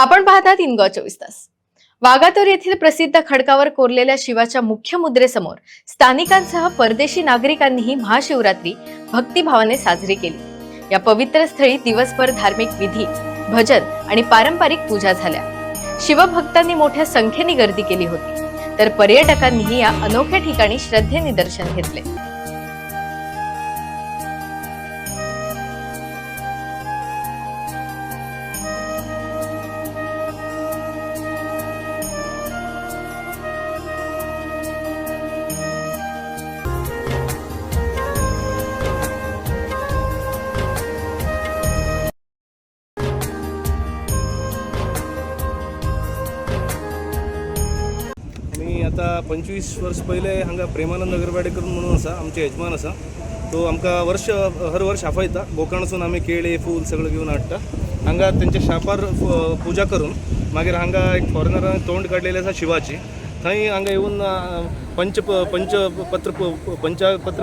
आपण पाहतात इनगॉ 24 तास। वाघातोर येथील प्रसिद्ध खडकावर कोरलेल्या शिवाच्या मुख्य मुद्रेसमोर स्थानिकांसह परदेशी नागरिकांनीही महाशिवरात्री भक्तिभावाने साजरी केली। या पवित्र स्थळी दिवसभर धार्मिक विधी, भजन आणि पारंपरिक पूजा झाल्या। शिवभक्तांनी मोठ्या संख्येने गर्दी केली होती, तर पर्यटकांनीही या अनोख्या ठिकाणी श्रद्धेने दर्शन घेतले। मी आता 25 वर्ष पहिले हांगा प्रेमानंद अगरवाडेकर म्हणून असा आमचे यजमान असा तो आमकां हर वर्ष आपयता गोकर्णसून आमी केळे फूल सगळं घेऊन हाडटा। हांगा त्यांच्या शापार पूजा करून मागीर हांगा एक फॉरेनरान तोंड काडलेली आसा शिवाची। थंय हांगा येऊन पंचपत्र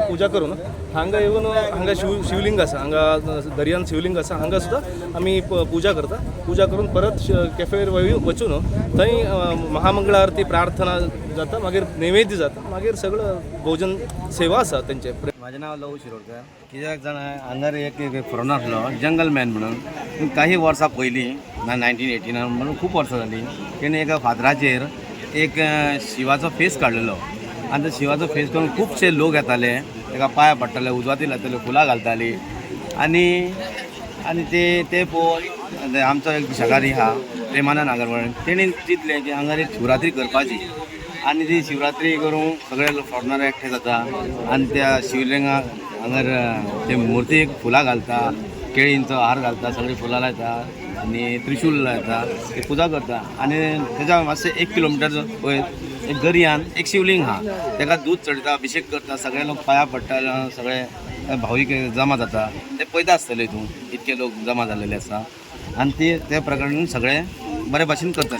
पूजा करून हांगा येऊन हांगा शिवलिंग आसा, हांगा दर्यान शिवलिंग आसा, हांगा सुद्धा आमी पूजा करता। पूजा करून परत कॅफेर वचून थंय महामंगळ आरती प्रार्थना जाता, मागीर नैवेद्य जाता, मागीर सगळं भोजन सेवा आसा तेंचे। माझे नाव लव शिरोडकर। कित्याक जाणा हांगर एक फोरन आसलो जंगल मॅन म्हणून काही वर्सां पयलीं 1989 म्हणून खूब वर्सां जालीं तेणें एका फातराचेर एक शिवाचो फेस काडलेलो आनी तो शिवाचो फेस करून खुबशे लोक येताले, ताका पांयां पडटाले, उजवाती लायताले, फुलां घालतालीं आनी ते पळोवन आमचो एक शेजारी आहा प्रेमानंद अगरवाडे तेणें चिंतलें की हांगर एक शिवरात्री करपाची आनी ती शिवरात्री करून सगळे फॉरनर एकठांय जाता आनी त्या शिवलिंगाक हांगर ते मुर्तीक फुलां घालता, केळींचो हार घालता, सगळीं फुलां लायता आनी त्रिशूल लायता, ती पुजा करता। आनी तेच्या मातशें 1 किलोमिटर वयर एक दर्यान एक शिवलिंग आहा, ताका दूध चडटा, अभिषेक करता, सगळे लोक पांयां पडटा, सगळे भावीक जमा जाता, ते पळयता आसतले हितून इतके लोक जमा जाल्लेले आसा आनी ते प्रकारान सगळे बरे भाशेन करता।